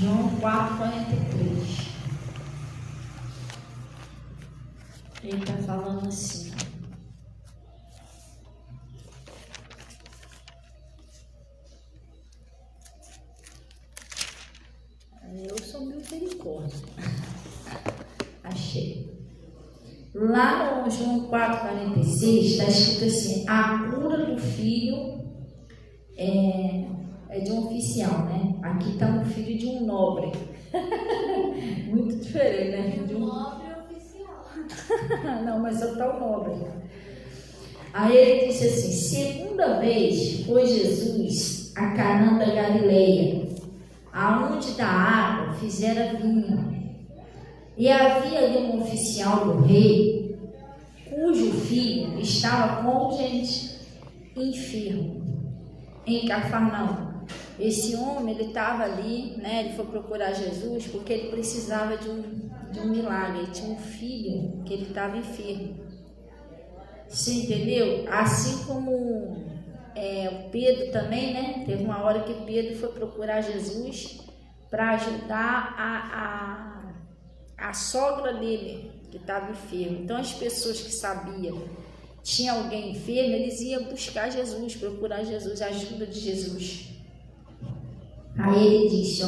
João 4,43. Ele está falando assim. Eu sou misericórdia. Achei. Lá no João 4,46 está escrito assim: a cura do filho é de um oficial, né? Aqui está um filho de um nobre. Muito diferente, né? De um nobre oficial. Não, mas só está o nobre. Aí ele disse assim: segunda vez foi Jesus a Canaã da Galileia, aonde da água fizera vinho. E havia ali um oficial do rei, cujo filho estava com gente enfermo, em Cafarnaum. Esse homem, ele estava ali, né? Ele foi procurar Jesus porque ele precisava de um milagre. Ele tinha um filho que ele estava enfermo. Você entendeu? Assim como o Pedro também, né? Teve uma hora que Pedro foi procurar Jesus para ajudar a sogra dele, que estava enferma. Então, as pessoas que sabiam tinha alguém enfermo, eles iam buscar Jesus, procurar Jesus, a ajuda de Jesus. Aí ele disse,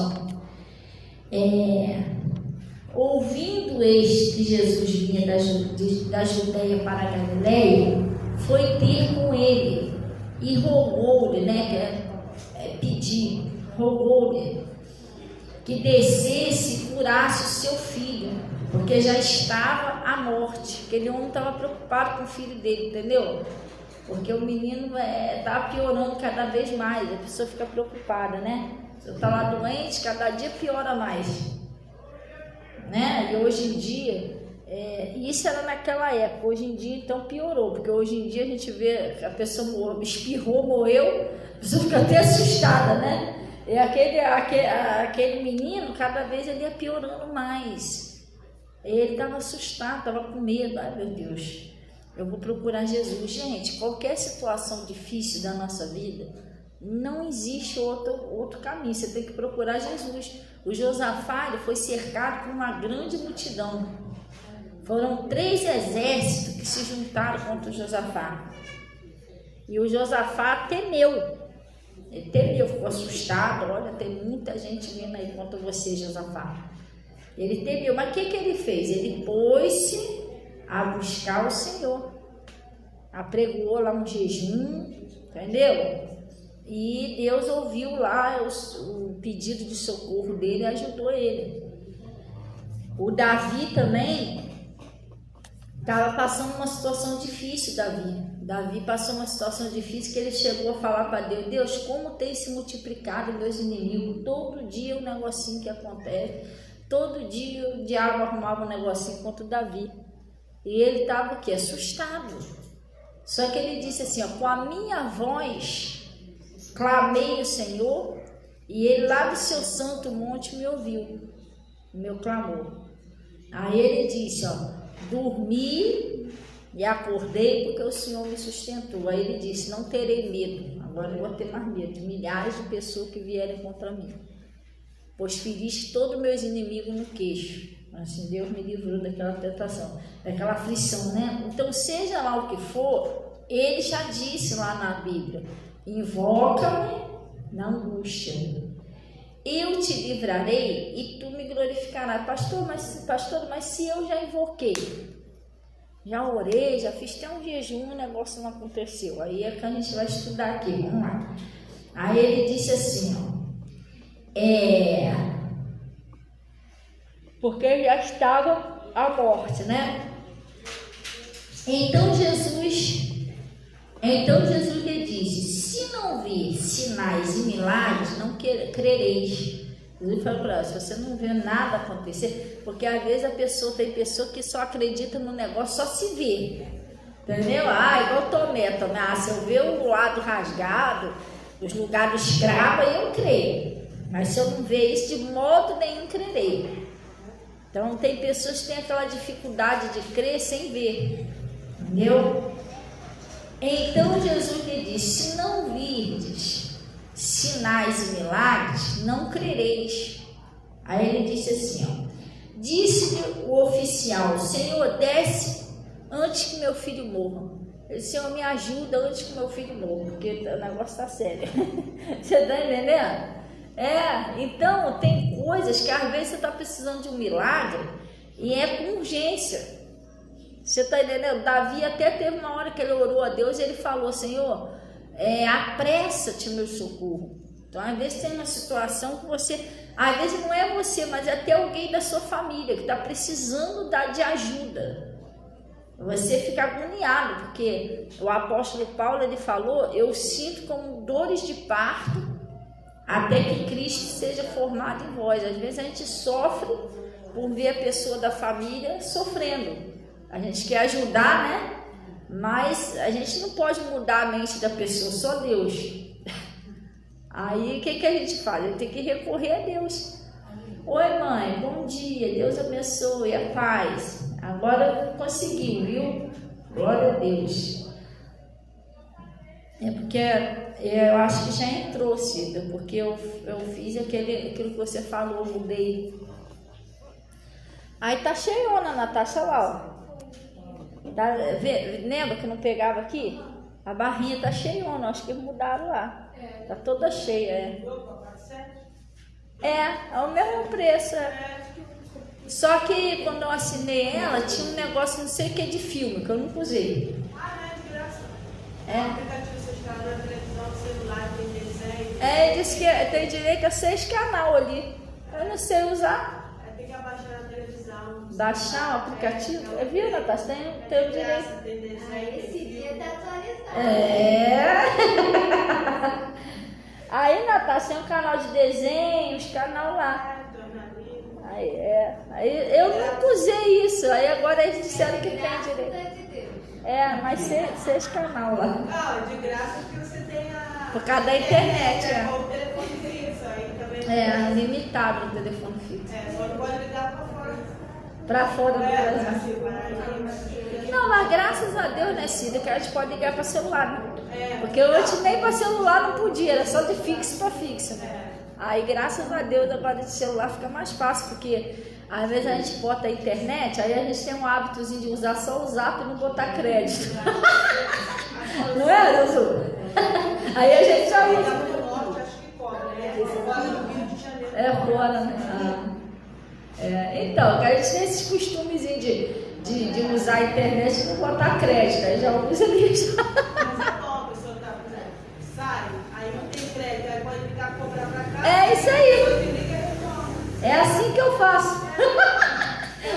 ouvindo este que Jesus vinha da Judeia para a Galileia, foi ter com ele e rogou-lhe, né, rogou-lhe que descesse e curasse o seu filho, porque já estava à morte. Aquele homem estava preocupado com o filho dele, entendeu? Porque o menino está piorando cada vez mais, a pessoa fica preocupada, né? Se eu estou lá doente, cada dia piora mais, né? E hoje em dia, isso era naquela época, hoje em dia então piorou, porque hoje em dia a gente vê que a pessoa espirrou, morreu, a pessoa fica até assustada, né? E aquele menino, cada vez ele ia piorando mais. Ele estava assustado, estava com medo. Ai, meu Deus, eu vou procurar Jesus. Gente, qualquer situação difícil da nossa vida, não existe outro caminho. Você tem que procurar Jesus. O Josafá, ele foi cercado por uma grande multidão. Foram 3 exércitos que se juntaram contra o Josafá. E o Josafá temeu. Ele temeu, ficou assustado. Olha, tem muita gente vindo aí contra você, Josafá. Ele temeu, mas o que ele fez? Ele pôs-se a buscar o Senhor. Apregoou lá um jejum, entendeu? E Deus ouviu lá o pedido de socorro dele e ajudou ele. O Davi também estava passando uma situação difícil, Davi passou uma situação difícil que ele chegou a falar para Deus: Deus, como tem se multiplicado meus inimigos? Todo dia um negocinho que acontece, todo dia o diabo arrumava um negocinho contra o Davi. E ele estava aqui assustado. Só que ele disse assim, com a minha voz clamei o Senhor, e ele lá do seu santo monte me ouviu, o meu clamor. Aí ele disse, dormi e acordei porque o Senhor me sustentou. Aí ele disse, não terei medo, agora não vou ter mais medo de milhares de pessoas que vierem contra mim, pois feriste todos meus inimigos no queixo. Assim Deus me livrou daquela tentação, daquela aflição, né? Então, seja lá o que for, ele já disse lá na Bíblia, invoca-me na angústia, eu te livrarei e tu me glorificarás. Pastor, mas se eu já invoquei, já orei, já fiz até um jejum, o negócio não aconteceu. Aí é que a gente vai estudar aqui, vamos lá. Aí ele disse assim, porque já estava a morte, né? Então Jesus lhe disse, se não vir sinais e milagres, não crereis. Jesus falou para ela, se você não vê nada acontecer, porque às vezes tem pessoa que só acredita no negócio, só se vê, entendeu? Igual Tomé, se eu ver o lado rasgado, os lugares escravos, eu creio, mas se eu não ver isso, de modo nenhum crerei. Então tem pessoas que têm aquela dificuldade de crer sem ver, entendeu? Então Jesus lhe disse, se não virdes sinais e milagres, não crereis. Aí ele disse assim, ó, disse-lhe o oficial, Senhor, desce antes que meu filho morra. Ele disse, Senhor, me ajuda antes que meu filho morra, porque o negócio está sério. Você está entendendo? Então tem coisas que às vezes você está precisando de um milagre e é com urgência. Você está entendendo? Davi até teve uma hora que ele orou a Deus e ele falou, Senhor, apressa-te meu socorro. Então às vezes tem uma situação que você, às vezes não é você, mas é até alguém da sua família que está precisando de ajuda. Você fica agoniado, porque o apóstolo Paulo, ele falou, eu sinto como dores de parto até que Cristo seja formado em vós. Às vezes a gente sofre por ver a pessoa da família sofrendo. A gente quer ajudar, né? Mas a gente não pode mudar a mente da pessoa, só Deus. Aí o que a gente faz? A gente tem que recorrer a Deus. Oi mãe, bom dia, Deus abençoe, a paz. Agora conseguiu, viu? Glória a Deus. Porque eu acho que já entrou, Cida, porque eu fiz aquilo que você falou, mudei. Aí tá cheiona a Natasha lá, ó. Lembra que não pegava aqui? A barrinha tá cheiona, acho que mudaram lá. Tá toda cheia, é o mesmo preço. Só que quando eu assinei ela, tinha um negócio, não sei o que, de filme, que eu nunca usei. De graça. O aplicativo você está na televisão, no celular, tem desenho. Disse que tem direito a 6 canal ali. Eu não sei usar. Tem que abaixar na televisão. Baixar o aplicativo? Viu, Natasha? Tem o direito. Tem desenho. Esse dia tá atualizado. Aí, Natasha, tem um canal de desenhos, canal lá. Aí eu nunca usei isso. Aí agora eles disseram que tem direito. Mas 6 canal lá. De graça porque você tem por causa da internet, o telefone fixo aí também. Limitado o telefone fixo. Só não pode ligar pra fora. Pra fora do Brasil. Não, mas graças a Deus, né, Cida, que a gente pode ligar para celular, né? Porque antes nem para celular não podia, era só de fixo para fixo, né? Aí, graças a Deus, agora de celular fica mais fácil, porque às vezes a gente bota a internet, aí a gente tem um hábitozinho de usar só o Zap e não botar crédito. Não é, Zuzul? Aí a gente já usa. Fora, né? Então, a gente tem esses costumezinhos de usar a internet e não botar crédito, aí já usa isso. Mas é bom, a pessoa tá, por exemplo, sai, aí não tem crédito, aí pode ligar cobrar pra cá. É isso aí. É assim que eu faço.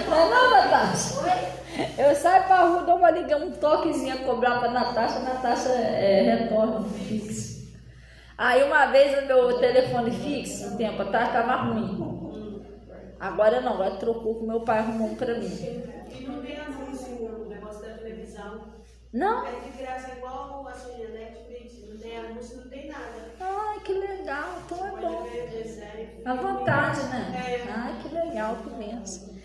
Não, Natasha? Eu saio pra rua, dou uma liga, um toquezinho a cobrar pra Natasha, a Natasha retorna fixo. Aí uma vez o meu telefone fixo, um tempo atrás, estava ruim. Agora não, agora trocou, que meu pai arrumou um pra mim. E não tem anúncio no negócio da televisão? Não? É de graça, igual assim, a Netflix, não tem anúncio, não tem nada. Ai, que legal, então é bom. Pode ver desenho. À vontade, né? Ai, que legal, que benção.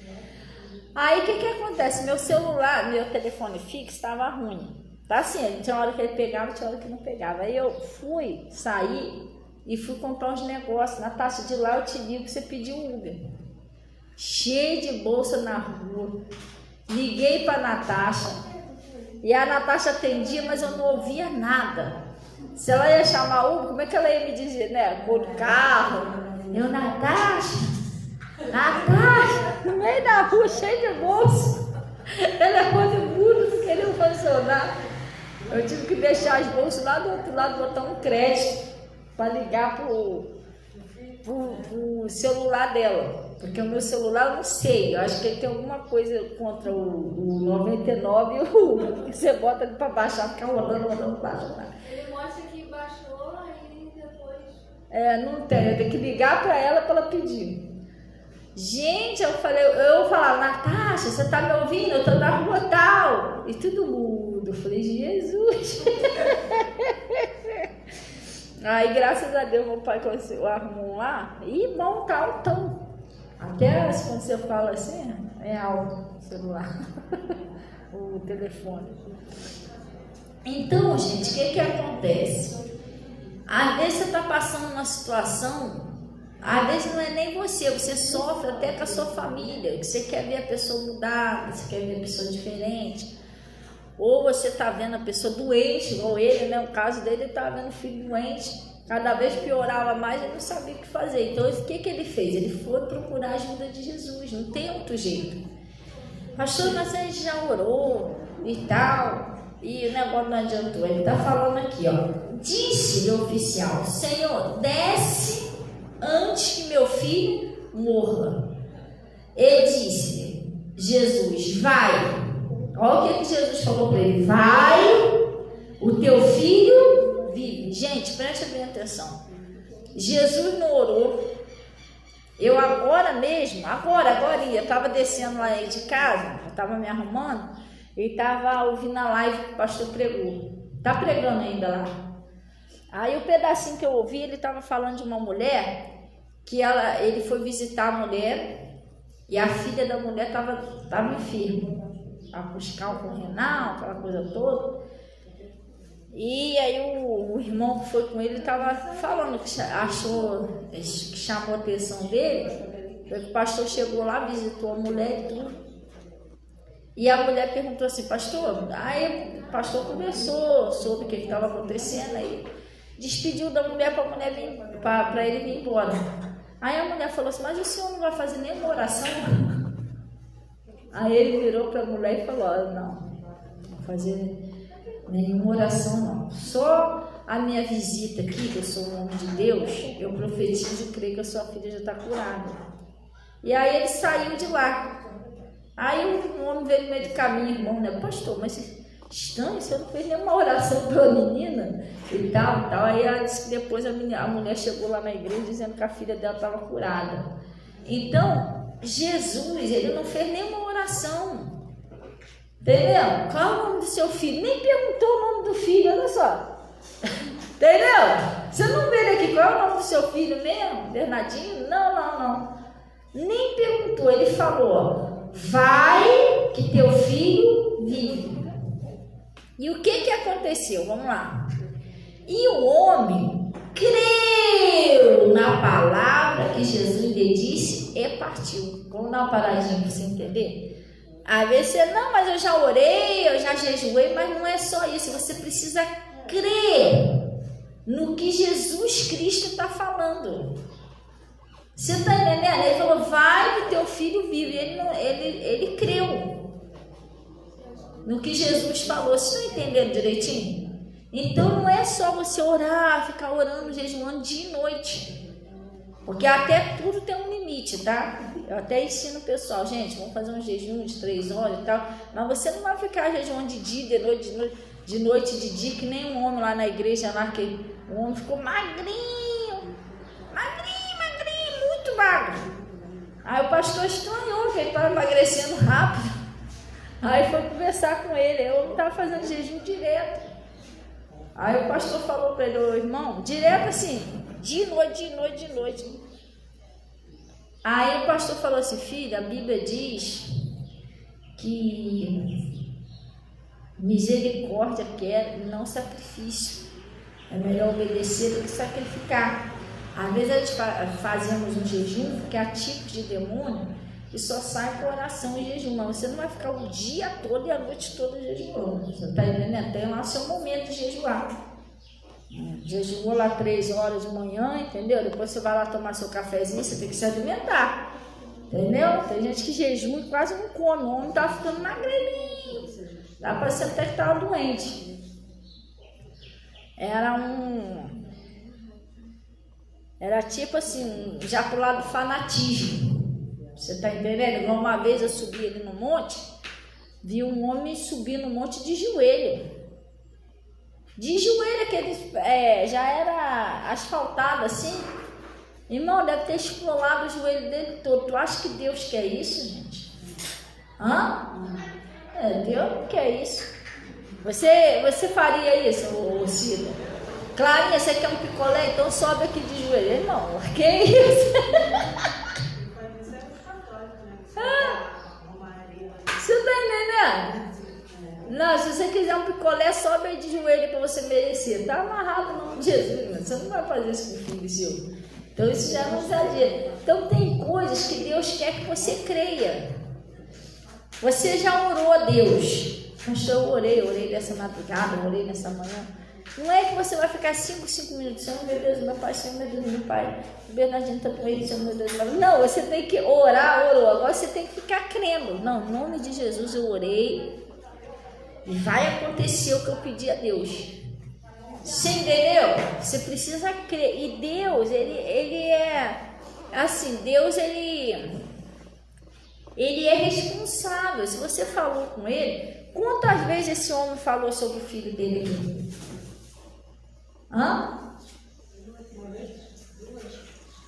Aí o que acontece? Meu celular, meu telefone fixo estava ruim. Tá assim, tinha hora que ele pegava, tinha hora que não pegava. Aí eu fui sair e fui comprar uns negócios. Na taxa de lá eu te digo que você pediu Uber. Cheio de bolsa na rua. Liguei para Natasha. E a Natasha atendia, mas eu não ouvia nada. Se ela ia chamar Uber, como é que ela ia me dizer, né? Por carro. Eu, Natasha, no meio da rua, cheio de bolsa. Telefone mudo, não queria funcionar. Eu tive que deixar as bolsas lá do outro lado, botar um crédito para ligar pro celular dela. Porque o meu celular eu não sei, eu acho que ele tem alguma coisa contra o 99 e o Uber, que você bota ele para baixar, fica rodando, baixa. Ele mostra que baixou e depois... Não tem, eu tenho que ligar para ela pedir. Gente, eu falava, Natasha, você tá me ouvindo? Eu tô na rua tal. E tudo mudo. Eu falei, Jesus. Aí, graças a Deus, meu pai arrumou lá. E bom, tá altão. Até quando você fala assim, é alto o celular, o telefone. Então, gente, o que acontece? Às vezes você está passando uma situação, Às vezes não é nem você sofre até com a sua família, que você quer ver a pessoa mudar, você quer ver a pessoa diferente. Ou você está vendo a pessoa doente, igual ele, né? O caso dele, ele estava vendo o filho doente, cada vez piorava mais, ele não sabia o que fazer. Então, o que ele fez? Ele foi procurar a ajuda de Jesus, não tem outro jeito. Pastor, mas a gente já orou e tal, e o negócio não adiantou. Ele está falando aqui, ó. Disse-lhe o oficial: Senhor, desce antes que meu filho morra. Ele disse: Jesus, vai. Olha o que Jesus falou para ele: vai, o teu filho vive. Gente, preste bem atenção. Jesus não orou. Eu agora mesmo, eu estava descendo lá de casa, eu estava me arrumando e estava ouvindo a live que o pastor pregou. Está pregando ainda lá. Aí o pedacinho que eu ouvi, ele estava falando de uma mulher que ele foi visitar a mulher e a filha da mulher estava enferma, a buscar o renal, aquela coisa toda. E aí o irmão que foi com ele estava falando que achou, que chamou a atenção dele, foi que o pastor chegou lá, visitou a mulher e tudo. E a mulher perguntou assim: pastor, aí o pastor conversou sobre o que estava acontecendo aí, despediu da mulher para ele vir embora. Aí a mulher falou assim: mas o senhor não vai fazer nenhuma oração? Aí ele virou para a mulher e falou: não vou fazer nenhuma oração não, só a minha visita aqui, que eu sou um homem de Deus, eu profetizo e creio que a sua filha já está curada. E aí ele saiu de lá. Aí um homem veio no meio do caminho, irmão, né? Pastor, mas estranho, você não fez nenhuma oração pela menina e tal. Aí ela disse que depois a mulher chegou lá na igreja dizendo que a filha dela estava curada. Então, Jesus, ele não fez nenhuma oração. Entendeu? Qual é o nome do seu filho? Nem perguntou o nome do filho, olha só. Entendeu? Você não vê aqui qual é o nome do seu filho mesmo? Bernardinho? Não. Nem perguntou, ele falou: vai que teu filho vive. E o que aconteceu? Vamos lá. E o homem creu na palavra que Jesus lhe disse e partiu. Vamos dar uma paradinha para você entender? Às vezes você, não, mas eu já orei, eu já jejuei, mas não é só isso. Você precisa crer no que Jesus Cristo está falando. Você está entendendo? Ele falou: vai que teu filho vive. Ele creu no que Jesus falou. Vocês estão entendendo direitinho? Então não é só você orar, ficar orando, jejuando dia e noite. Porque até tudo tem um limite, tá? Eu até ensino o pessoal: gente, vamos fazer um jejum de 3 horas e tal. Mas você não vai ficar jejuando de dia, de noite, de dia, que nem um homem lá na igreja, lá que o homem ficou magrinho, muito magro. Aí o pastor estranhou que ele estava emagrecendo rápido. Aí foi conversar com ele. Eu não estava fazendo jejum direto. Aí o pastor falou para ele: ô irmão, direto assim, de noite. Aí o pastor falou assim: filho, a Bíblia diz que misericórdia quer e não sacrifício. É melhor obedecer do que sacrificar. Às vezes a gente fazemos um jejum, porque há tipos de demônio que só sai com oração e jejum. Mas você não vai ficar o dia todo e a noite toda jejuando. Você está entendendo? Tem lá seu momento de jejuar. Jejuou lá 3 horas de manhã, entendeu? Depois você vai lá tomar seu cafezinho, você tem que se alimentar. Entendeu? Tem gente que jejua e quase não come. O homem está ficando magrelinho. Dá para ser até que estava doente. Era tipo assim, já pro lado do fanatismo. Você tá entendendo? Uma vez eu subi ali no monte, vi um homem subir no monte de joelho. De joelho, que ele já era asfaltado assim. Irmão, deve ter esfolado o joelho dele todo. Tu acha que Deus quer isso, gente? Deus não quer isso. Você faria isso, Cida? Clarinha, você quer um picolé? Então sobe aqui de joelho. Irmão, que isso? Você tá entendendo? Não, se você quiser um picolé, sobe aí de joelho para você merecer. Tá amarrado no nome de Jesus, mano. Você não vai fazer isso com o filho seu. Então isso já é um exagero. Então tem coisas que Deus quer que você creia. Você já orou a Deus. Pastor, eu orei nessa madrugada, orei nessa manhã. Não é que você vai ficar 5 minutos, Senhor, meu Deus, meu Pai, Senhor, meu Deus, meu Pai, o Bernardino está com ele, Senhor, meu Deus, meu Deus. Não, você tem que orar, orou, agora você tem que ficar crendo. Não, em nome de Jesus eu orei e vai acontecer o que eu pedi a Deus. Você entendeu? Você precisa crer. E Deus, ele é assim, Deus, ele é responsável. Se você falou com ele, quantas vezes esse homem falou sobre o filho dele aqui?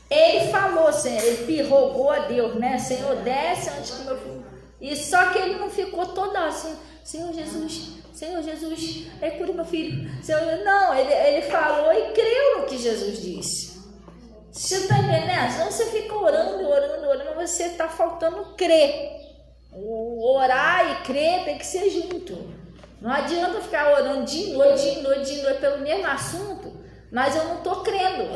Ele falou, ele rogou a Deus, né? Senhor, desce antes que meu filho. E só que ele não ficou todo assim, Senhor Jesus, cura meu filho. Senhor, não, ele falou e creu no que Jesus disse. Você está entendendo? Senão você fica orando, mas você está faltando crer. O orar e crer tem que ser junto. Não adianta ficar orando de noite pelo mesmo assunto, mas eu não estou crendo.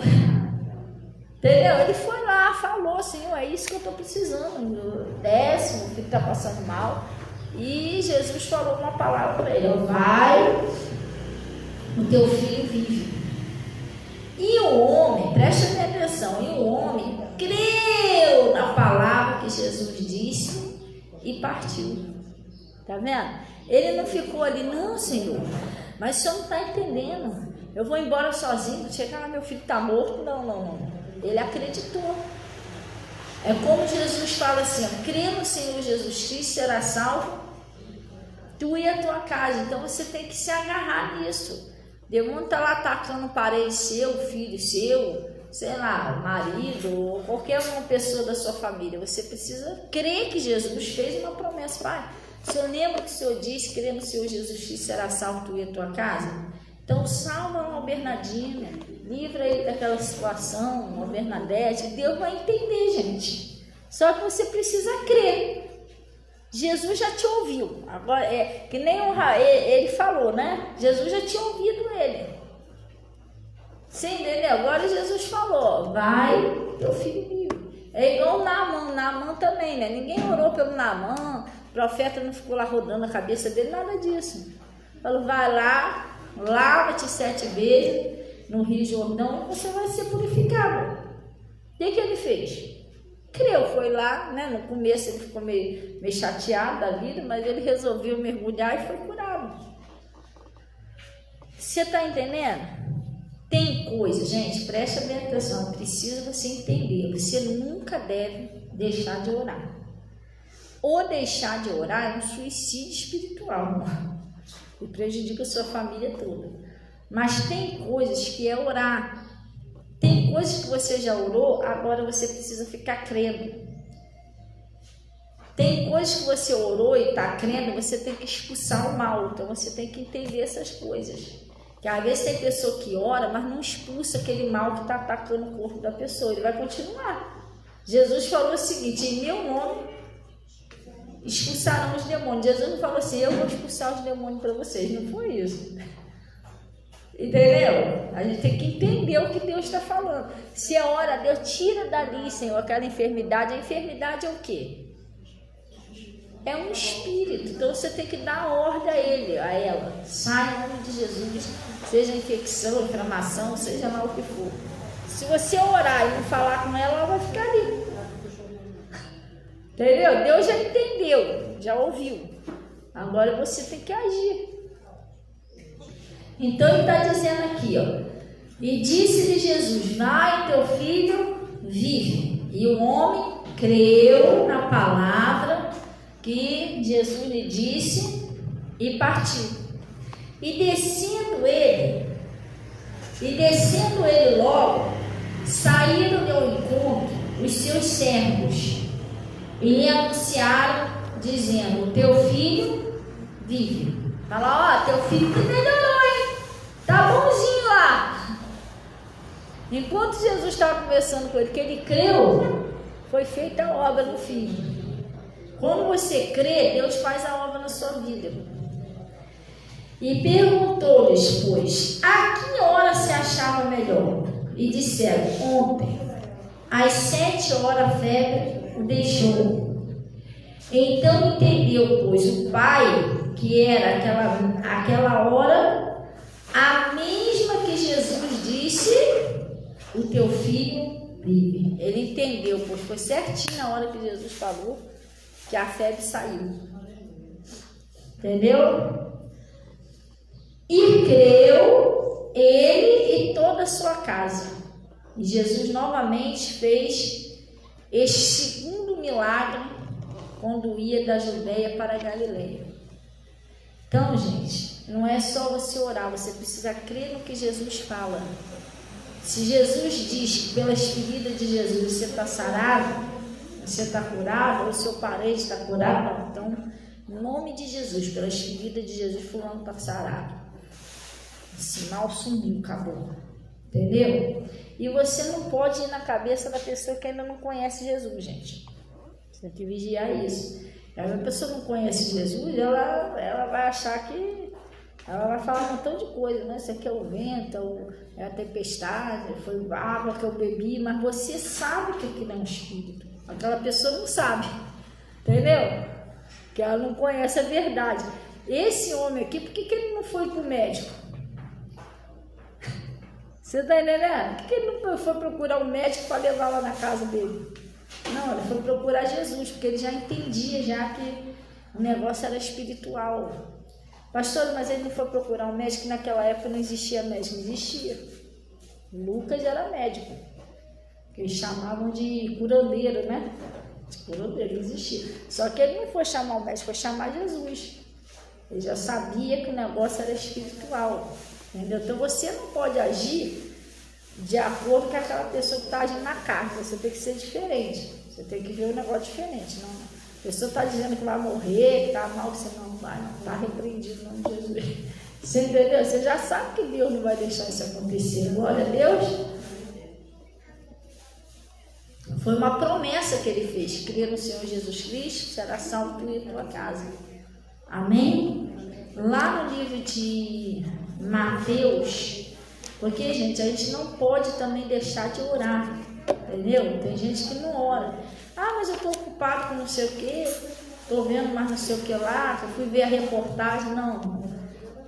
Entendeu? Ele foi lá, falou, Senhor, é isso que eu estou precisando. Desce, meu filho está passando mal. E Jesus falou uma palavra para ele: vai, o teu filho vive. E o homem, presta atenção, e o homem creu na palavra que Jesus disse e partiu. Tá vendo? Ele não ficou ali, não, Senhor, mas o Senhor não está entendendo. Eu vou embora sozinho, chegar lá, meu filho está morto. Não. Ele acreditou. É como Jesus fala assim: ó, crê no Senhor Jesus Cristo, será salvo, tu e a tua casa. Então você tem que se agarrar nisso. Demônio está lá atacando parente seu, filho seu, sei lá, marido ou qualquer uma pessoa da sua família. Você precisa crer que Jesus fez uma promessa. Pai, o Senhor lembra que o Senhor disse: crê no Senhor Jesus Cristo, será salvo tu e a tua casa? Então salva o Bernardino, livra ele daquela situação, a Bernadette. Deus vai entender, gente. Só que você precisa crer. Jesus já te ouviu. Agora, que nem ele falou, né? Jesus já tinha ouvido ele. Você entendeu? Agora Jesus falou: vai, teu filho vive. É igual o Naamã também, né? Ninguém orou pelo Naamã, o profeta não ficou lá rodando a cabeça dele, nada disso. Falou: vai lá, lava-te 7 vezes no Rio Jordão e você vai ser purificado. O que ele fez? Creu, foi lá, né? No começo ele ficou meio chateado da vida, mas ele resolveu mergulhar e foi curado. Você está entendendo? Tem coisa, gente, presta bem atenção, precisa você entender. Você nunca deve deixar de orar. Ou deixar de orar é um suicídio espiritual, e prejudica a sua família toda. Mas tem coisas que é orar. Tem coisas que você já orou, agora você precisa ficar crendo. Tem coisas que você orou e está crendo, você tem que expulsar o mal. Então você tem que entender essas coisas. Que às vezes tem pessoa que ora, mas não expulsa aquele mal que está atacando o corpo da pessoa. Ele vai continuar. Jesus falou o seguinte: em meu nome expulsarão os demônios. Jesus não falou assim: eu vou expulsar os demônios para vocês. Não foi isso. Entendeu? A gente tem que entender o que Deus está falando. Se a hora Deus tira dali, Senhor, aquela enfermidade. A enfermidade é o quê? É um espírito. Então você tem que dar ordem a ela. Sai em nome de Jesus. Seja infecção, inflamação, seja lá o que for. Se você orar e não falar com ela, ela vai ficar ali. Entendeu? Deus já entendeu, já ouviu. Agora você tem que agir. Então ele está dizendo aqui, ó: e disse-lhe Jesus: vai, teu filho vive. E o homem creu na palavra que Jesus lhe disse e partiu. E descendo ele logo, saíram ao encontro os seus servos e lhe anunciaram, dizendo: o teu filho vive. Fala: ó, teu filho que melhorou, hein? Tá bonzinho lá. Enquanto Jesus estava conversando com ele, que ele creu, foi feita a obra no filho. Quando você crê, Deus faz a obra na sua vida. E perguntou-lhes, pois, a que hora se achava melhor? E disseram: ontem, Às 7 horas a febre o deixou. Então entendeu, pois, o pai, que era aquela hora, a mesma que Jesus disse, o teu filho vive. Ele entendeu, pois foi certinho a hora que Jesus falou que a febre saiu. Entendeu? E creu ele e toda a sua casa. E Jesus novamente fez este segundo milagre quando ia da Judeia para a Galileia. Então, gente, não é só você orar, você precisa crer no que Jesus fala. Se Jesus diz que pelas feridas de Jesus você está sarado, você está curado, ou seu parente está curado, então, em nome de Jesus, pelas feridas de Jesus, fulano está sarado. O sinal sumiu, acabou. Entendeu? E você não pode ir na cabeça da pessoa que ainda não conhece Jesus, gente. Você tem que vigiar isso. A pessoa não conhece Jesus, ela vai achar que... Ela vai falar um montão de coisa, né? Isso aqui é o vento, é a tempestade, foi água que eu bebi, mas você sabe que aquilo é um espírito. Aquela pessoa não sabe, entendeu? Que ela não conhece a verdade. Esse homem aqui, por que ele não foi para o médico? Você está entendendo? Por que ele não foi procurar um médico para levar lá na casa dele? Não, ele foi procurar Jesus, porque ele já entendia já que o negócio era espiritual. Pastor, mas ele não foi procurar um médico, naquela época não existia médico, não existia. Lucas era médico, que eles chamavam de curandeiro, né? De curandeiro, não existia. Só que ele não foi chamar o médico, foi chamar Jesus. Ele já sabia que o negócio era espiritual, entendeu? Então você não pode agir de acordo com aquela pessoa que está agindo na carne, você tem que ser diferente, você tem que ver um negócio diferente, não. A pessoa está dizendo que vai morrer, que está mal, você não vai, não está repreendido em nome de Jesus. Você entendeu? Você já sabe que Deus não vai deixar isso acontecer. Glória a Deus. Foi uma promessa que ele fez. Crer no Senhor Jesus Cristo, será salvo tu e tua casa. Amém? Lá no livro de Mateus, porque, gente, a gente não pode também deixar de orar. Entendeu? Tem gente que não ora. Ah, mas eu estou ocupado com não sei o que, estou vendo mais não sei o que lá, eu fui ver a reportagem. Não,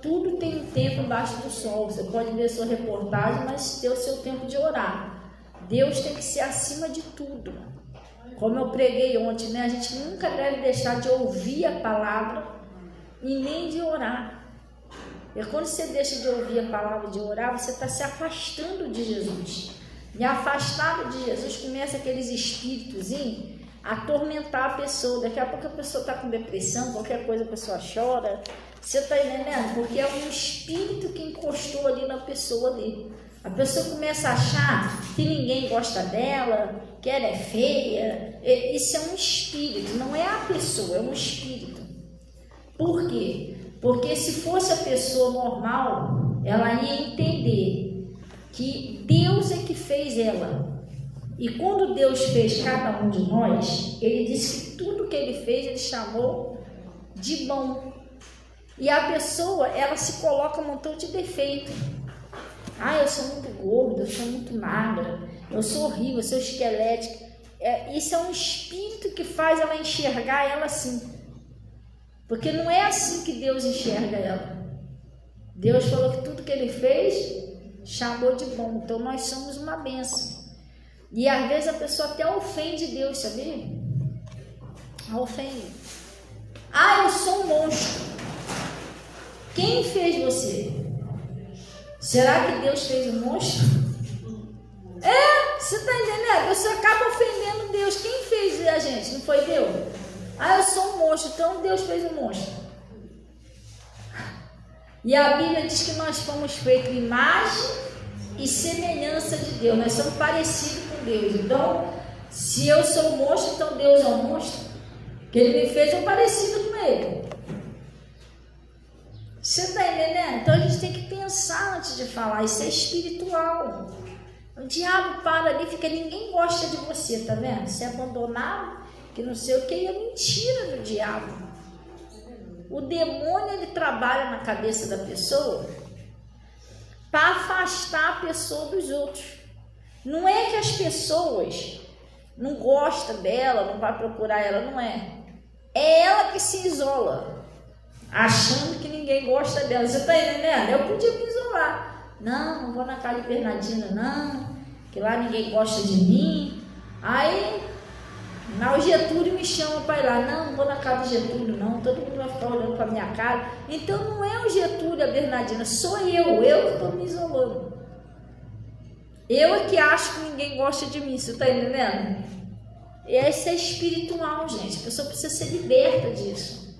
tudo tem um tempo embaixo do sol. Você pode ver a sua reportagem, mas ter o seu tempo de orar. Deus tem que ser acima de tudo. Como eu preguei ontem, né? A gente nunca deve deixar de ouvir a palavra e nem de orar. E quando você deixa de ouvir a palavra, de orar, você está se afastando de Jesus. E afastado de Jesus, começa aqueles espíritos a atormentar a pessoa. Daqui a pouco a pessoa está com depressão, qualquer coisa a pessoa chora. Você está entendendo? Porque é um espírito que encostou ali na pessoa ali. A pessoa começa a achar que ninguém gosta dela, que ela é feia. Isso é um espírito, não é a pessoa, é um espírito. Por quê? Porque se fosse a pessoa normal, ela ia entender que Deus é que fez ela. E quando Deus fez cada um de nós, ele disse que tudo que ele fez, ele chamou de bom. E a pessoa, ela se coloca um montão de defeito. Ah, eu sou muito gorda, eu sou muito magra, eu sou horrível, eu sou esquelética. Isso é um espírito que faz ela enxergar ela assim. Porque não é assim que Deus enxerga ela. Deus falou que tudo que ele fez, chamou de bom. Então nós somos uma bênção. E às vezes a pessoa até ofende Deus, sabia? Ofende. Ah, eu sou um monstro. Quem fez você? Será que Deus fez um monstro? Você está entendendo? Você acaba ofendendo Deus. Quem fez a gente? Não foi Deus? Ah, eu sou um monstro. Então Deus fez um monstro. E a Bíblia diz que nós fomos feitos imagem e semelhança de Deus. Nós somos parecidos com Deus. Então, se eu sou um monstro, então Deus é um monstro. Que ele me fez parecido com ele. Você está entendendo? Então a gente tem que pensar antes de falar. Isso é espiritual. O diabo para ali, fica, ninguém gosta de você, tá vendo? Você é abandonado, que não sei o que, é mentira do diabo. O demônio, ele trabalha na cabeça da pessoa para afastar a pessoa dos outros. Não é que as pessoas não gostam dela, não vai procurar ela, não é. É ela que se isola, achando que ninguém gosta dela. Você está entendendo? Eu podia me isolar. Não vou na casa de Bernardina, não, que lá ninguém gosta de mim. Aí, o Getúlio me chama para ir lá. Não vou na casa do Getúlio, não. Todo mundo vai ficar olhando para minha cara. Então, não é o Getúlio, a Bernardina, sou eu que estou me isolando. Eu é que acho que ninguém gosta de mim, você está entendendo? E isso é espiritual, gente. A pessoa precisa ser liberta disso.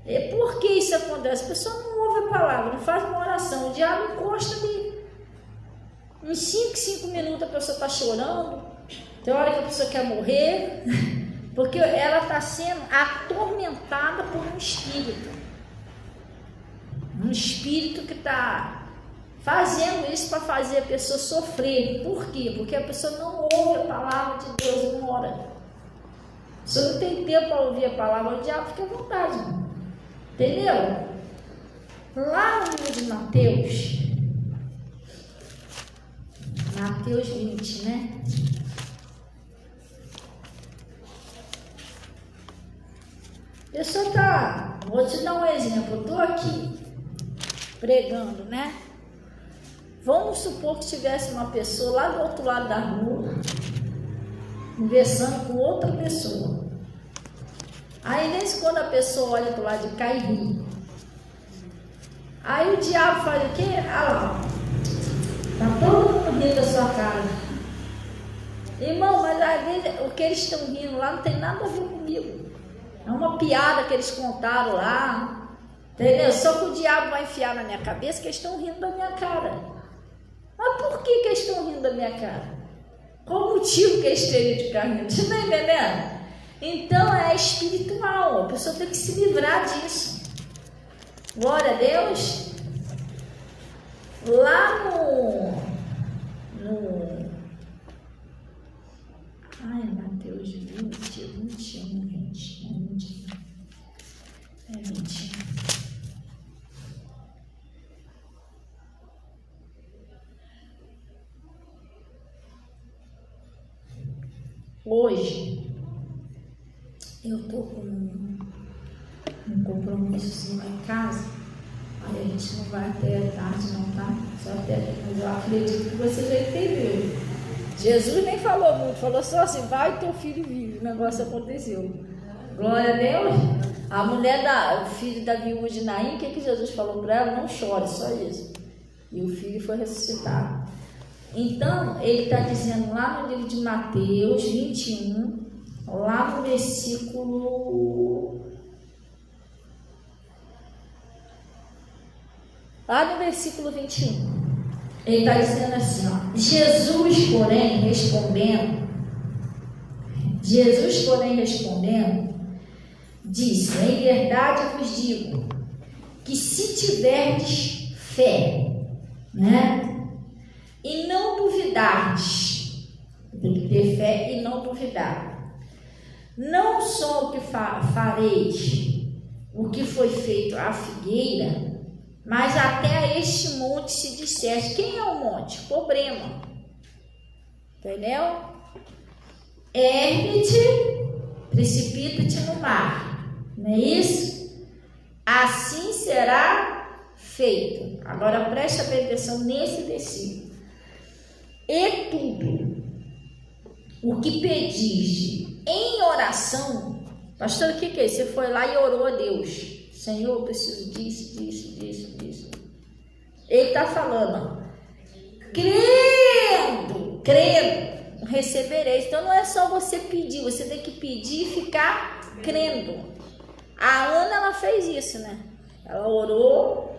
E por que isso acontece? A pessoa não ouve a palavra, não faz uma oração. O diabo encosta ali. Em 5 minutos a pessoa está chorando. Tem hora que a pessoa quer morrer. Porque ela está sendo atormentada por um espírito. Um espírito que está fazendo isso para fazer a pessoa sofrer. Por quê? Porque a pessoa não ouve a palavra de Deus, não ora. Se não tem tempo para ouvir a palavra, o diabo fica à vontade. Entendeu? Lá no livro de Mateus 20, né? A pessoa tá, vou te dar um exemplo, eu estou aqui pregando, né? Vamos supor que tivesse uma pessoa lá do outro lado da rua, conversando com outra pessoa. Aí, nesse quando a pessoa olha para o lado de cá e ri. Aí o diabo faz o quê? Ah lá, tá todo mundo rindo da sua cara. Irmão, mas às vezes o que eles estão rindo lá não tem nada a ver comigo. É uma piada que eles contaram lá. Entendeu? Só que o diabo vai enfiar na minha cabeça que eles estão rindo da minha cara. Mas por que eles estão rindo da minha cara? Qual o motivo que eles teriam de ficar rindo? Você está entendendo? Então é espiritual, a pessoa tem que se livrar disso. Glória a Deus. Lá Mateus 20, 21, gente. É 21. Hoje eu tô com um compromisso em casa, aí a gente não vai até a tarde não, tá? Só até aqui, mas eu acredito que você já entendeu. Jesus nem falou muito, falou só assim, vai teu filho vive, o negócio aconteceu. Glória a Deus. A mulher, o filho da viúva de Naim, o que Jesus falou para ela? Não chore, só isso. E o filho foi ressuscitado. Então, ele está dizendo lá no livro de Mateus 21, lá no versículo 21. Ele está dizendo assim, ó, Jesus, porém, respondendo, disse, em verdade eu vos digo, que se tiverdes fé, né? E não duvidardes, tem que ter fé e não duvidar. Não só o que fareis, o que foi feito à figueira, mas até a este monte se disseste. Quem é o monte? Problema. Entendeu? Ergue-te, precipita-te no mar. Não é isso? Assim será feito. Agora preste atenção nesse versículo. E tudo o que pediste em oração, pastor, o que é isso? Você foi lá e orou a Deus. Senhor, eu preciso disso. Ele está falando, crendo, recebereis. Então não é só você pedir, você tem que pedir e ficar crendo. A Ana, ela fez isso, né? Ela orou.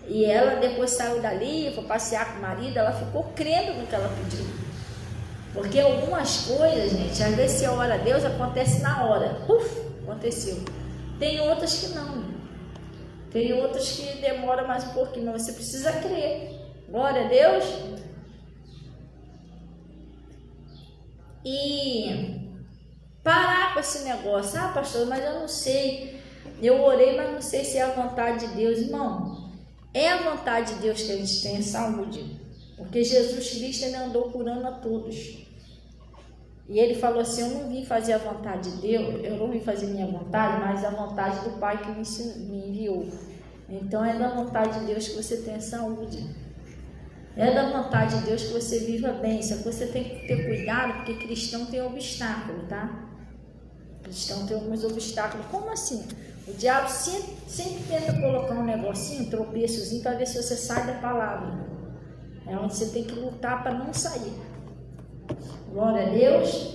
E ela depois saiu dali, foi passear com o marido, ela ficou crendo no que ela pediu. Porque algumas coisas, gente, às vezes você ora a Deus, acontece na hora. Aconteceu. Tem outras que não. Tem outras que demoram mais um pouquinho, mas você precisa crer. Glória a Deus. E parar com esse negócio. Ah, pastor, mas eu não sei. Eu orei, mas não sei se é a vontade de Deus. Irmão, é a vontade de Deus que a gente tenha saúde. Porque Jesus Cristo ele andou curando a todos. E ele falou assim, eu não vim fazer a vontade de Deus, eu não vim fazer minha vontade, mas a vontade do Pai que me enviou. Então é da vontade de Deus que você tenha saúde. É da vontade de Deus que você viva bem. Só que você tem que ter cuidado, porque cristão tem obstáculo, tá? Cristão tem alguns obstáculos. Como assim? O diabo sempre tenta colocar um negocinho, um tropeçozinho, para ver se você sai da palavra. É onde você tem que lutar para não sair. Glória a Deus.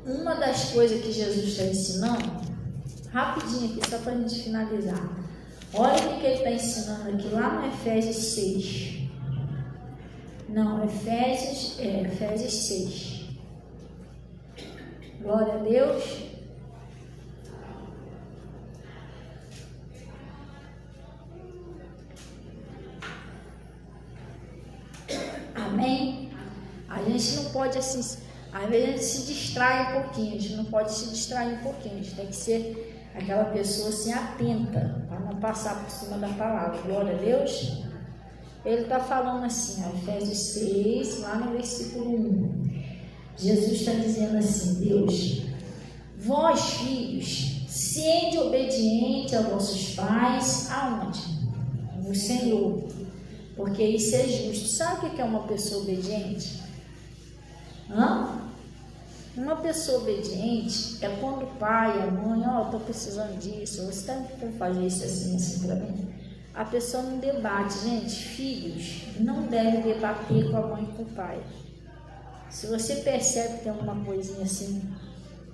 Uma das coisas que Jesus está ensinando, rapidinho aqui, só para a gente finalizar. Olha o que ele está ensinando aqui, lá no Efésios 6. Não, Efésios 6. Glória a Deus. Amém? A gente não pode assim, às vezes a gente se distrai um pouquinho, a gente não pode se distrair um pouquinho, a gente tem que ser aquela pessoa assim atenta, para não passar por cima da palavra. Glória a Deus. Ele está falando assim, ó, Efésios 6, lá no versículo 1. Jesus está dizendo assim, Deus, vós filhos, sede obediente aos vossos pais, aonde? No Senhor, porque isso é justo. Sabe o que é uma pessoa obediente? Uma pessoa obediente é quando o pai, a mãe, ó, estou precisando disso, você tem como fazer isso assim para mim? A pessoa não debate, gente. Filhos não devem debater com a mãe e com o pai. Se você percebe que tem alguma coisinha assim,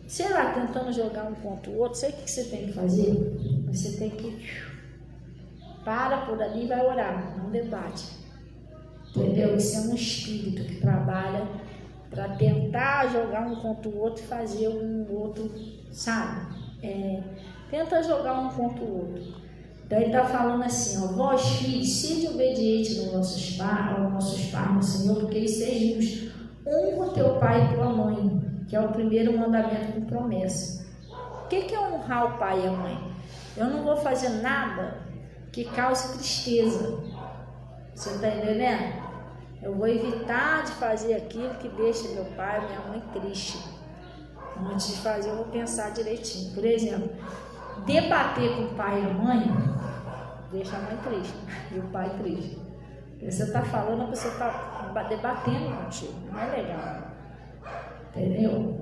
sei lá, tentando jogar um contra o outro, sabe o que você tem que fazer? Você tem que para por ali e vai orar, não debate. Entendeu? Isso é um espírito que trabalha para tentar jogar um contra o outro e fazer um outro, sabe? Tenta jogar um contra o outro. Então ele está falando assim, ó, vós filhos, sede obedientes aos nossos pais, no Senhor, porque isso é justo. Honra teu pai e tua mãe, que é o primeiro mandamento com promessa. O que é honrar o pai e a mãe? Eu não vou fazer nada que cause tristeza. Você está entendendo? Eu vou evitar de fazer aquilo que deixa meu pai e minha mãe triste. Antes de fazer, eu vou pensar direitinho. Por exemplo, debater com o pai e a mãe deixa a mãe triste e o pai triste. Você está falando, a pessoa está debatendo contigo. Não é legal. Entendeu?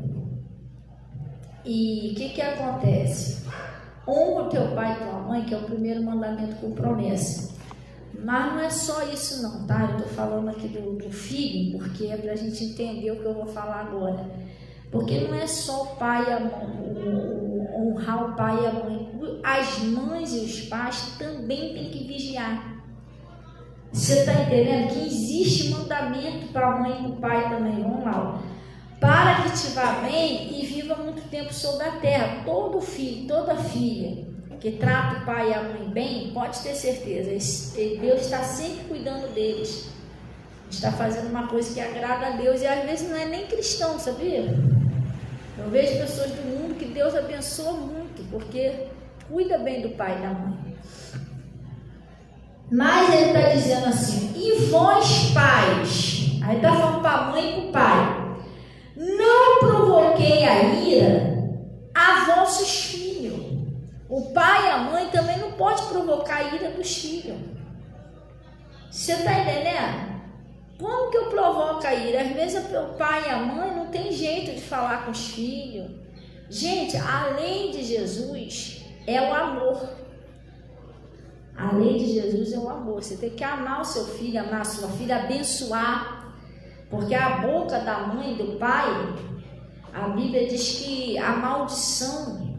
E o que acontece? Honra o teu pai e tua mãe, que é o primeiro mandamento com promessa. Mas não é só isso não, tá? Eu estou falando aqui do filho, porque é para a gente entender o que eu vou falar agora. Porque não é só o pai e a mãe, honrar o pai e a mãe. As mães e os pais também têm que vigiar. Você está entendendo que existe mandamento para a mãe e para o pai também? Vamos lá. Para que te vá bem e viva muito tempo sobre a terra. Todo filho, toda filha que trata o pai e a mãe bem, pode ter certeza, Deus está sempre cuidando deles. Está fazendo uma coisa que agrada a Deus, e às vezes não é nem cristão, sabia? Eu vejo pessoas do mundo que Deus abençoa muito, porque cuida bem do pai e da mãe. Mas ele está dizendo assim, e vós pais, aí está falando para a mãe e para o pai, não provoquei a ira a vossos filhos. O pai e a mãe também não pode provocar a ira dos filhos. Você está entendendo? Como que eu provoco a ira? Às vezes o pai e a mãe não tem jeito de falar com os filhos. Gente, a lei de Jesus é o amor. A lei de Jesus é o amor. Você tem que amar o seu filho, amar a sua filha, abençoar. Porque a boca da mãe e do pai, a Bíblia diz que a maldição,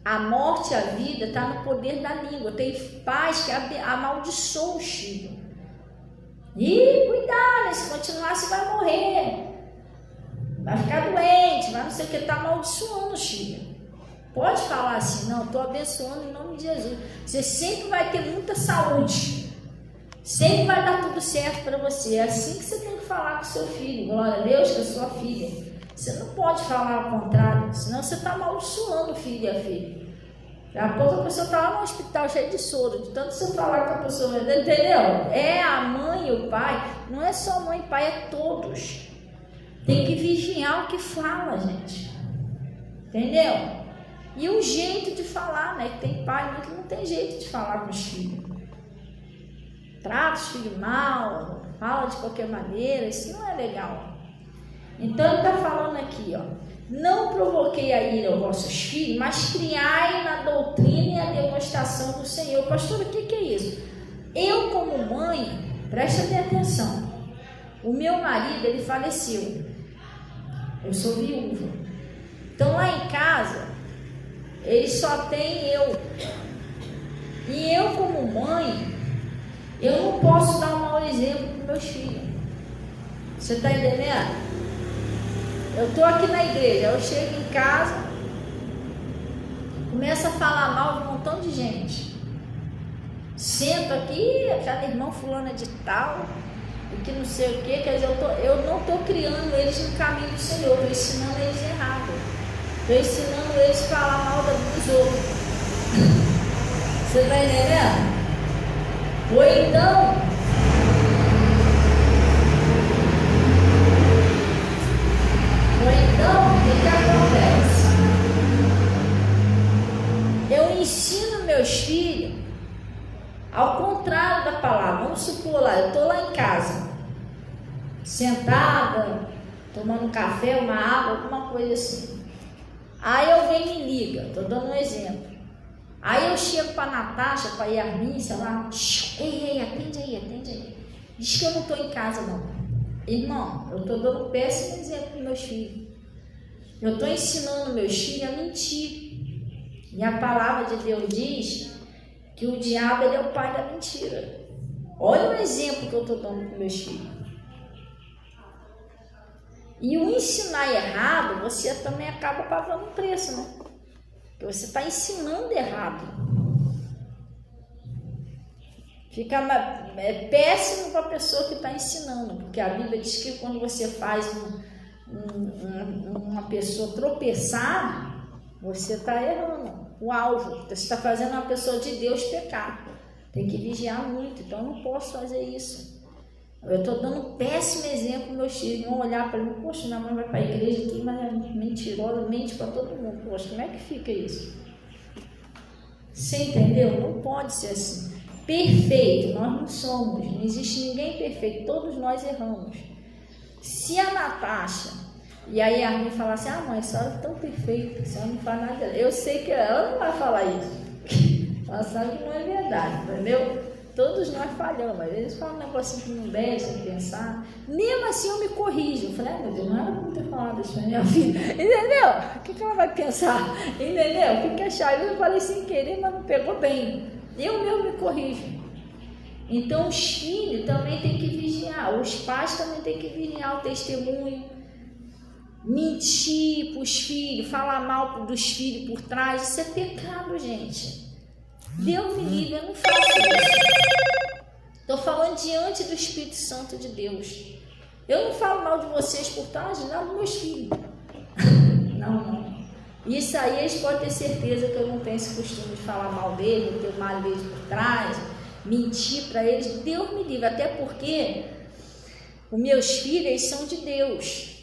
a morte e a vida está no poder da língua. Tem pais que amaldiçoam os filhos. E cuidado, se continuar você vai morrer. Vai ficar doente, vai não sei o que, está amaldiçoando os filhos. Pode falar assim, não, estou abençoando em nome de Jesus. Você sempre vai ter muita saúde. Sempre vai dar tudo certo para você. É assim que você tem que falar com seu filho. Glória a Deus, com a sua filha. Você não pode falar ao contrário, senão você está amaldiçoando o filho e a filha. Daqui a pouco a pessoa está lá no hospital cheia de soro, de tanto você falar com a pessoa, entendeu? É a mãe pai, não é só mãe e pai, é todos. Tem que vigiar o que fala, gente. Entendeu? E o jeito de falar, né? Que tem pai que não tem jeito de falar com os filhos. Trata os filhos mal, fala de qualquer maneira, isso não é legal. Então ele está falando aqui, ó. Não provoquei a ira aos vossos filhos, mas criai na doutrina e a demonstração do Senhor. Pastor, o que é isso? Eu, como mãe, presta bem atenção. O meu marido, ele faleceu. Eu sou viúva. Então lá em casa, ele só tem eu. E eu, como mãe, eu não posso dar um mau exemplo para meus filhos. Você está entendendo? Eu estou aqui na igreja, eu chego em casa, começo a falar mal de um montão de gente. Sento aqui, aquela irmã fulana de tal, e que não sei o que, quer dizer, eu não estou criando eles no caminho do Senhor, estou ensinando eles errado. Estou ensinando eles a falar mal dos outros. Você está entendendo? Ou então, o que acontece? Eu ensino meus filhos ao contrário da palavra. Vamos supor lá, eu estou lá em casa, sentada, tomando um café, uma água, alguma coisa assim. Aí alguém me liga, estou dando um exemplo. Aí eu chego para a Natasha, para a Yasmin, sei lá, ei, atende aí. Diz que eu não estou em casa não. Irmão, eu estou dando um péssimo exemplo para meus filhos. Eu estou ensinando meus filhos a mentir. E a palavra de Deus diz que o diabo ele é o pai da mentira. Olha o exemplo que eu estou dando para meus filhos. E o ensinar errado, você também acaba pagando um preço, né? Porque você está ensinando errado. Fica péssimo para a pessoa que está ensinando, porque a Bíblia diz que quando você faz uma pessoa tropeçar, você está errando o alvo. Você está fazendo uma pessoa de Deus pecar. Tem que vigiar muito, então eu não posso fazer isso. Eu estou dando um péssimo exemplo, meus filhos vão olhar para mim, poxa, minha mãe vai para a igreja e tudo, mas é mentirosa, mente para todo mundo. Poxa, como é que fica isso? Você entendeu? Não pode ser assim. Perfeito, nós não somos, não existe ninguém perfeito, todos nós erramos. Se a Natasha e aí a mãe falar assim, mãe, a senhora é tão perfeita, a senhora não faz nada, eu sei que ela não vai falar isso, ela sabe que não é verdade, entendeu? Todos nós falhamos, às vezes falam um negocinho que não deve, sem pensar, mesmo assim eu me corrijo, eu falei, meu Deus, não era para ter falado isso para minha filha, entendeu? O que ela vai pensar, entendeu? O que achar? Eu falei sem querer, mas não pegou bem. Eu mesmo me corrijo. Então os filhos também têm que vigiar, os pais também têm que vigiar o testemunho, mentir para os filhos, falar mal dos filhos por trás, isso é pecado, gente. Deus me livre, eu não faço isso. Estou falando diante do Espírito Santo de Deus. Eu não falo mal de vocês por trás, não dos meus filhos. Não. Isso aí eles podem ter certeza que eu não tenho esse costume de falar mal deles, ter mal deles por trás, mentir para eles. Deus me livre, até porque os meus filhos eles são de Deus.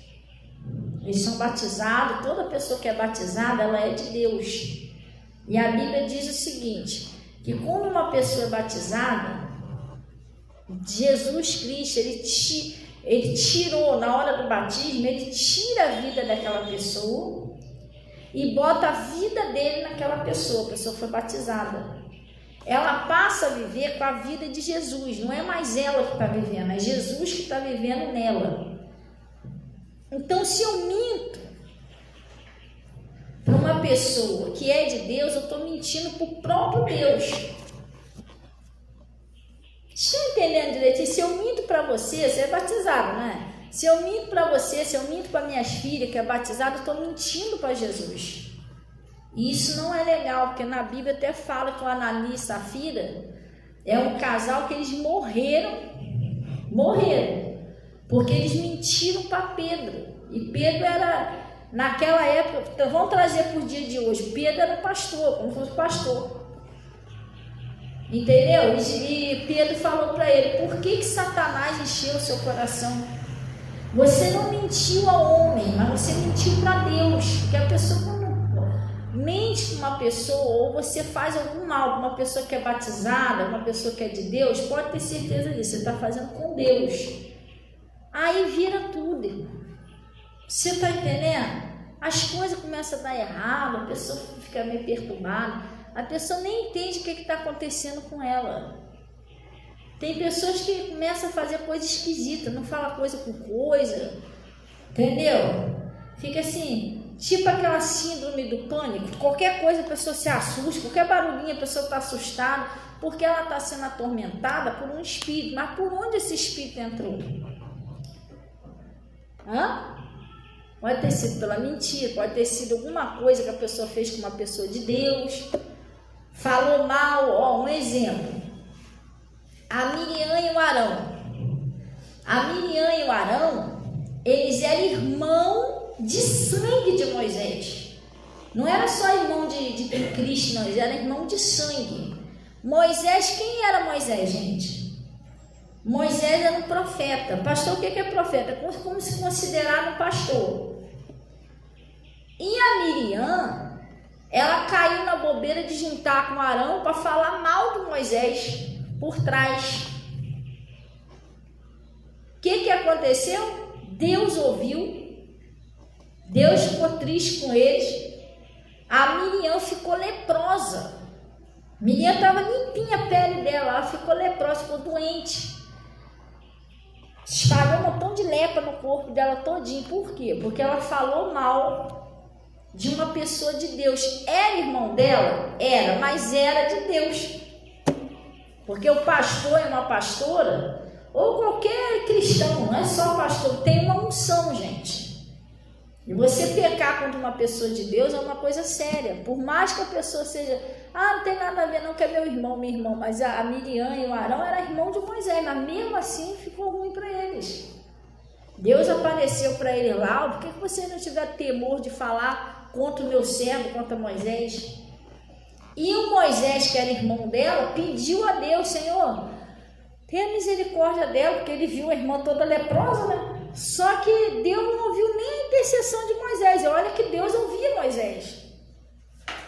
Eles são batizados, toda pessoa que é batizada, ela é de Deus. E a Bíblia diz o seguinte, que quando uma pessoa é batizada, Jesus Cristo, ele tirou, na hora do batismo, ele tira a vida daquela pessoa e bota a vida dele naquela pessoa, a pessoa foi batizada. Ela passa a viver com a vida de Jesus, não é mais ela que está vivendo, é Jesus que está vivendo nela. Então, se eu minto para uma pessoa que é de Deus, eu estou mentindo para o próprio Deus. Estão entendendo direito? E se eu minto para você, você é batizado, né? Se eu minto para você, se eu minto para minhas filhas que é batizada, eu estou mentindo para Jesus. E isso não é legal, porque na Bíblia até fala que o Ananias e Safira é um casal que eles morreram, porque eles mentiram para Pedro. E Pedro era, naquela época, então vamos trazer para o dia de hoje, Pedro era pastor, como fosse pastor. Entendeu? E Pedro falou para ele: por que Satanás encheu o seu coração? Você não mentiu ao homem, mas você mentiu para Deus. Porque a pessoa, quando mente para uma pessoa, ou você faz algum mal para uma pessoa que é batizada, uma pessoa que é de Deus, pode ter certeza disso, você está fazendo com Deus. Aí vira tudo, irmão. Você está entendendo? As coisas começam a dar errado, a pessoa fica meio perturbada, a pessoa nem entende o que está acontecendo com ela. Tem pessoas que começam a fazer coisa esquisita, não fala coisa com coisa, entendeu? Fica assim, tipo aquela síndrome do pânico, qualquer coisa a pessoa se assusta, qualquer barulhinho a pessoa está assustada, porque ela está sendo atormentada por um espírito. Mas por onde esse espírito entrou? Pode ter sido pela mentira, pode ter sido alguma coisa que a pessoa fez com uma pessoa de Deus, falou mal. Um exemplo, a Miriam e o Arão. A Miriam e o Arão, eles eram irmãos de sangue de Moisés. Não era só irmão de Cristo, não, eles eram irmãos de sangue. Moisés, quem era Moisés, gente? Moisés era um profeta. Pastor, o que é profeta? Como se considerava um pastor. E a Miriam, ela caiu na bobeira de juntar com Arão para falar mal do Moisés por trás. O que aconteceu? Deus ouviu, Deus ficou triste com eles. A Miriam ficou leprosa. Miriam estava limpinha a pele dela, ela ficou leprosa, ficou doente. Espalhou um montão de lepra no corpo dela todinho. Por quê? Porque ela falou mal de uma pessoa de Deus. Era irmão dela? Era, mas era de Deus. Porque o pastor e uma pastora, ou qualquer cristão, não é só pastor, tem uma unção, gente. E você pecar contra uma pessoa de Deus é uma coisa séria. Por mais que a pessoa seja, não tem nada a ver não, que é meu irmão, minha irmã. Mas a Miriam e o Arão eram irmãos de Moisés, mas mesmo assim ficou ruim para eles. Deus apareceu para ele lá: por que você não tiver temor de falar contra o meu servo, contra Moisés? E o Moisés, que era irmão dela, pediu a Deus: Senhor, tenha misericórdia dela, porque ele viu a irmã toda leprosa, né? Só que Deus não ouviu nem a intercessão de Moisés. E olha que Deus ouvia Moisés.